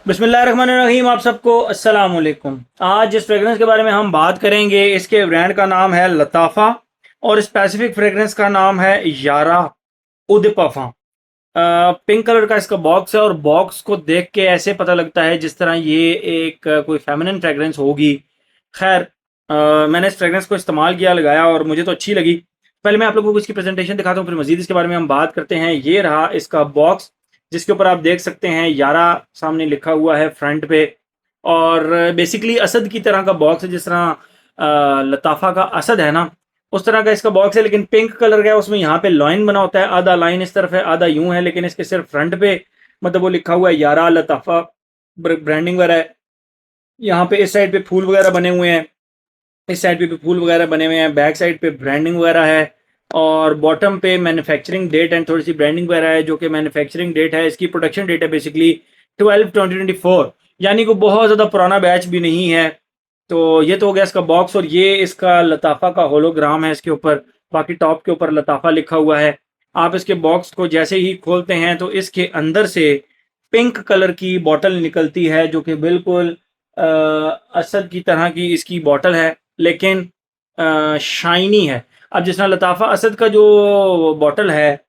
बिस्मिल्लाहिर्रहमानिर्रहीम। आप सबको अस्सलाम वालेकुम। आज जिस फ्रेगरेंस के बारे में हम बात करेंगे इसके ब्रांड का नाम है लताफ़ा और स्पेसिफिक फ्रेगरेंस का नाम है यारा उद पफा। पिंक कलर का इसका बॉक्स है और बॉक्स को देख के ऐसे पता लगता है जिस तरह ये एक कोई फेमिनिन फ्रेगरेंस होगी। खैर, मैंने इस फ्रेगरेंस को इस्तेमाल किया, लगाया और मुझे तो अच्छी लगी। पहले मैं आप लोगों को इसकी प्रेजेंटेशन दिखाता हूँ, फिर मजीद इसके बारे में हम बात करते हैं। ये रहा इसका बॉक्स जिसके ऊपर आप देख सकते हैं यारा सामने लिखा हुआ है फ्रंट पे। और बेसिकली असद की तरह का बॉक्स है, जिस तरह लताफ़ा का असद है ना, उस तरह का इसका बॉक्स है, लेकिन पिंक कलर का है। उसमें यहाँ पे लाइन बना होता है, आधा लाइन इस तरफ है आधा यूं है, लेकिन इसके सिर्फ फ्रंट पे मतलब वो लिखा हुआ है यारा लताफ़ा, ब्रांडिंग वगैरह है। यहाँ पे इस साइड पे फूल वगैरह बने हुए हैं, इस साइड पे भी फूल वगैरह बने हुए हैं, बैक साइड पे ब्रांडिंग वगैरह है और बॉटम पे मैन्युफैक्चरिंग डेट एंड थोड़ी सी ब्रांडिंग वगैरह है, जो कि मैन्युफैक्चरिंग डेट है। इसकी प्रोडक्शन डेट है बेसिकली 12/2024, यानी कि बहुत ज़्यादा पुराना बैच भी नहीं है। तो ये तो हो गया इसका बॉक्स, और ये इसका लताफ़ा का होलोग्राम है इसके ऊपर। बाकी टॉप के ऊपर लताफ़ा लिखा हुआ है। आप इसके बॉक्स को जैसे ही खोलते हैं तो इसके अंदर से पिंक कलर की बॉटल निकलती है, जो कि बिल्कुल असद की तरह की इसकी बॉटल है, लेकिन शाइनी है। अब जिस तरह लताफ़ा असद का जो बॉटल है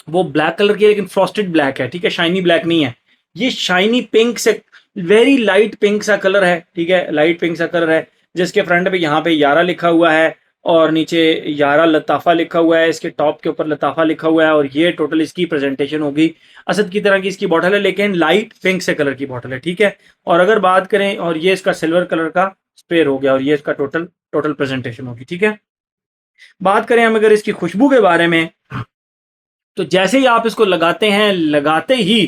वो ब्लैक कलर की है, लेकिन फ्रॉस्टेड ब्लैक है, ठीक है, शाइनी ब्लैक नहीं है। ये शाइनी पिंक से, वेरी लाइट पिंक सा कलर है, ठीक है, लाइट पिंक सा कलर है, जिसके फ्रंट पे यहाँ पे यारा लिखा हुआ है और नीचे यारा लताफ़ा लिखा हुआ है। इसके टॉप के ऊपर लताफ़ा लिखा हुआ है और ये टोटल इसकी प्रेजेंटेशन होगी। असद की तरह की इसकी बॉटल है, लेकिन लाइट पिंक से कलर की बॉटल है, ठीक है। और अगर बात करें, और ये इसका सिल्वर कलर का स्प्रे हो गया और ये इसका टोटल टोटल प्रेजेंटेशन होगी, ठीक है। बात करें हम अगर इसकी खुशबू के बारे में, तो जैसे ही आप इसको लगाते हैं, लगाते ही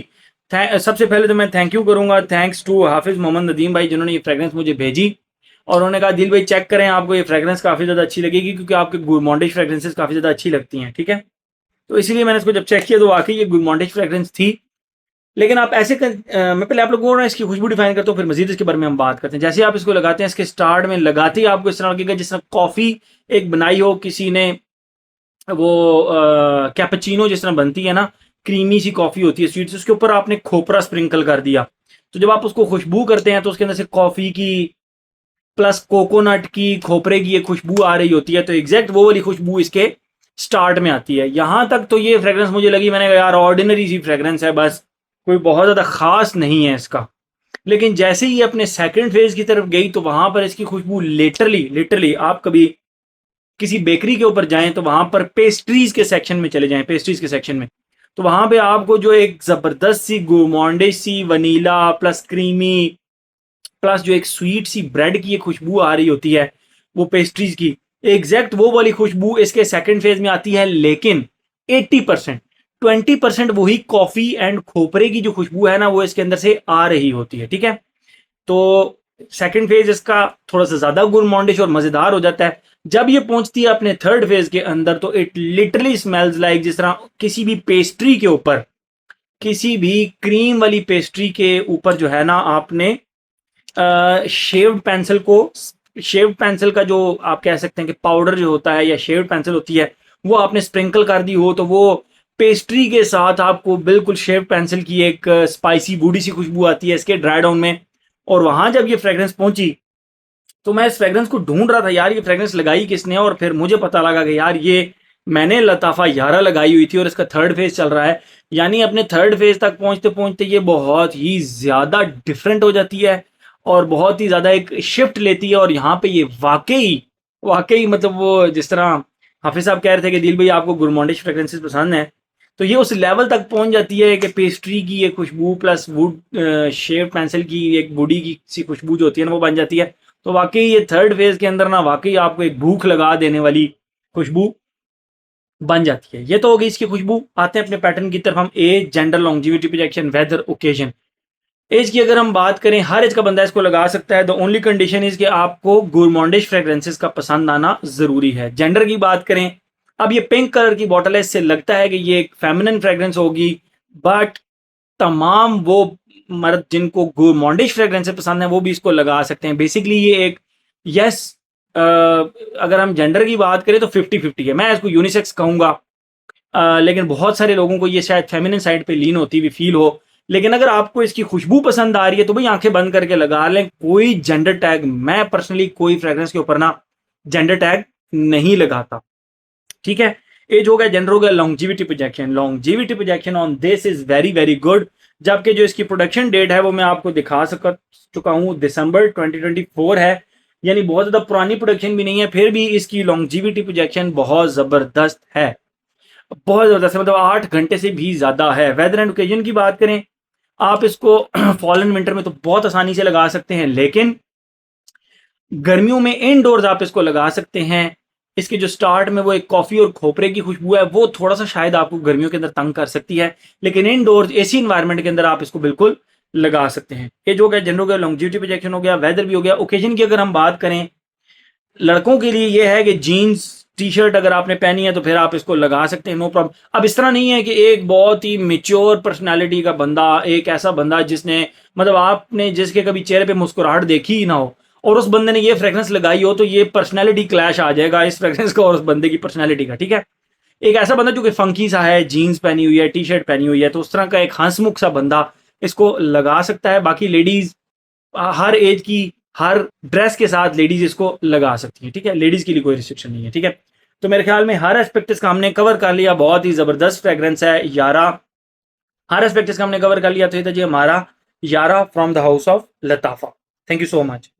सबसे पहले तो मैं थैंक यू करूंगा, थैंक्स टू हाफिज मोहम्मद नदीम भाई, जिन्होंने ये फ्रेग्रेंस मुझे भेजी और उन्होंने कहा दिल भाई चेक करें, आपको ये फ्रेग्रेंस काफ़ी ज़्यादा अच्छी लगेगी, क्योंकि आपके गुरमॉन्डिश फ्रेग्रेंसेस काफ़ी ज़्यादा अच्छी लगती हैं, ठीक है। तो इसीलिए मैंने इसको जब चेक किया तो वाकई ये गुरमॉन्डिश फ्रेग्रेंस थी। लेकिन आप ऐसे मैं पहले आप लोगों को ना इसकी खुशबू डिफाइन करता हूँ, फिर मजीद इसके बारे में हम बात करते हैं। जैसे आप इसको लगाते हैं, इसके स्टार्ट में लगाते ही आपको इस तरह लगेगा जिस तरह कॉफ़ी एक बनाई हो किसी ने, वो कैपेचिनो जिस तरह बनती है ना, क्रीमी सी कॉफ़ी होती है स्वीट से, उसके ऊपर आपने खोपरा स्प्रिंकल कर दिया। तो जब आप उसको खुशबू करते हैं तो उसके अंदर से कॉफ़ी की प्लस कोकोनट की, खोपरे की ये खुशबू आ रही होती है। तो एग्जैक्ट वो वाली खुशबू इसके स्टार्ट में आती है। यहाँ तक तो ये फ्रेग्रेंस मुझे लगी, मैंने कहा यार ऑर्डिनरी सी फ्रेग्रेंस है, बस कोई बहुत ज़्यादा खास नहीं है इसका। लेकिन जैसे ही अपने सेकंड फेज की तरफ गई तो वहां पर इसकी खुशबू लिटरली लिटरली, आप कभी किसी बेकरी के ऊपर जाएं तो वहां पर पेस्ट्रीज के सेक्शन में चले जाएं, पेस्ट्रीज के सेक्शन में, तो वहां पे आपको जो एक जबरदस्त सी गोमोंडे सी वनीला प्लस क्रीमी प्लस जो एक स्वीट सी ब्रेड की खुशबू आ रही होती है वो पेस्ट्रीज की, एग्जैक्ट वो वाली खुशबू इसके सेकंड फेज में आती है। लेकिन 80%, 20% वही कॉफी एंड खोपरे की जो खुशबू है ना, वो इसके अंदर से आ रही होती है, ठीक है। तो सेकंड फेज इसका थोड़ा सा ज्यादा गुरमॉन्डिश और मजेदार हो जाता है। जब ये पहुंचती है अपने थर्ड फेज के अंदर तो इट लिटरली स्मेल्स लाइक, जिस तरह किसी भी पेस्ट्री के ऊपर, किसी भी क्रीम वाली पेस्ट्री के ऊपर जो है ना, आपने शेव्ड पेंसिल को, शेव्ड पेंसिल का जो आप कह सकते हैं कि पाउडर जो होता है या शेव्ड पेंसिल होती है, वो आपने स्प्रिंकल कर दी हो, तो वो पेस्ट्री के साथ आपको बिल्कुल शेव्ड पेंसिल की एक स्पाइसी बूढ़ी सी खुशबू आती है इसके ड्राई डाउन में। और वहां जब ये फ्रेग्रेंस पहुंची तो मैं इस फ्रेग्रेंस को ढूंढ रहा था, यार ये फ्रेग्रेंस लगाई किसने, और फिर मुझे पता लगा कि यार ये मैंने लताफ़ा यारा लगाई हुई थी और इसका थर्ड फेज चल रहा है। यानी अपने थर्ड फेज तक पहुंचते पहुंचते ये बहुत ही ज़्यादा डिफरेंट हो जाती है और बहुत ही ज़्यादा एक शिफ्ट लेती है। और यहाँ पे ये वाकई वाकई मतलब वो जिस तरह हाफिज साहब कह रहे थे कि दिल भाई आपको गुरमॉन्डिश फ्रेग्रेंसेस पसंद है, तो ये उस लेवल तक पहुंच जाती है कि पेस्ट्री की ये खुशबू प्लस वुड शेव पेंसिल की एक बूढ़ी की सी खुशबू जो होती है ना, वो बन जाती है। तो वाकई ये थर्ड फेज के अंदर ना वाकई आपको एक भूख लगा देने वाली खुशबू बन जाती है। ये तो हो गई इसकी खुशबू। आते हैं अपने पैटर्न की तरफ हम। Age, gender, longevity, projection, weather, occasion. Age की अगर हम बात करें, हर एज का बंदा इसको लगा सकता है। द ओनली कंडीशन इज कि आपको गुरमॉन्डिश फ्रेग्रेंसेस का पसंद आना जरूरी है। जेंडर की बात करें, अब ये पिंक कलर की बॉटल है, इससे लगता है कि ये एक फेमिनिन फ्रेग्रेंस होगी, बट तमाम वो मर्द जिनको गुरमॉन्डिश फ्रेग्रेंसेस पसंद है वो भी इसको लगा सकते हैं। बेसिकली ये एक यस, अगर हम जेंडर की बात करें तो 50-50 है। मैं इसको यूनिसेक्स कहूंगा, लेकिन बहुत सारे लोगों को ये शायद फेमिनिन साइड पे लीन होती हुई फील हो, लेकिन अगर आपको इसकी खुशबू पसंद आ रही है तो भाई आंखें बंद करके लगा लें। कोई जेंडर टैग, मैं पर्सनली कोई फ्रेग्रेंस के ऊपर ना जेंडर टैग नहीं लगाता, ठीक है। एज हो गया, जेंडर हो गया, longevity projection. Longevity projection on this is very very good. जबकि जो इसकी प्रोडक्शन डेट है वो मैं आपको दिखा चुका हूं, दिसंबर 2024 है, यानी बहुत ज्यादा पुरानी प्रोडक्शन भी नहीं है, फिर भी इसकी लॉन्जिविटी प्रोजेक्शन बहुत जबरदस्त है, बहुत जबरदस्त है, मतलब 8 घंटे से भी ज्यादा है। वेदर एंड ओकेजन की बात करें, आप इसको फॉल एंड विंटर में तो बहुत आसानी से लगा सकते हैं, लेकिन गर्मियों में इनडोर्स आप इसको लगा सकते हैं। इसके जो स्टार्ट में वो एक कॉफी और खोपरे की खुशबू है, वो थोड़ा सा शायद आपको गर्मियों के अंदर तंग कर सकती है, लेकिन इनडोर्स एसी इन्वायरमेंट के अंदर आप इसको बिल्कुल लगा सकते हैं। एज हो गया, जेंडर हो गया, लॉन्जिविटी प्रोजेक्शन हो गया, वेदर भी हो गया। ओकेजन की अगर हम बात करें, लड़कों के लिए ये है कि जीन्स टी शर्ट अगर आपने पहनी है तो फिर आप इसको लगा सकते हैं, नो प्रॉब्लम। अब इस तरह नहीं है कि एक बहुत ही मेच्योर पर्सनालिटी का बंदा, एक ऐसा बंदा जिसने, मतलब आपने जिसके कभी चेहरे पे मुस्कुराहट देखी ही ना हो, और उस बंदे ने ये फ्रेग्रेंस लगाई हो, तो ये पर्सनैलिटी क्लैश आ जाएगा इस फ्रेग्रेंस का और उस बंदे की पर्सनैलिटी का, ठीक है। एक ऐसा बंदा जो कि फंकी सा है, जीन्स पहनी हुई है, टी शर्ट पहनी हुई है, तो उस तरह का एक हंसमुख सा बंदा इसको लगा सकता है। बाकी लेडीज हर एज की, हर ड्रेस के साथ लेडीज इसको लगा सकती है, ठीक है। लेडीज के लिए कोई रिस्ट्रिक्शन नहीं है, ठीक है। तो मेरे ख्याल में हर एस्पेक्ट इसका हमने कवर कर लिया। बहुत ही जबरदस्त फ्रेग्रेंस है यारा, हर एस्पेक्ट इसका हमने कवर कर लिया। तो ये था जी हमारा यारा from the house of लताफा। Thank you so much.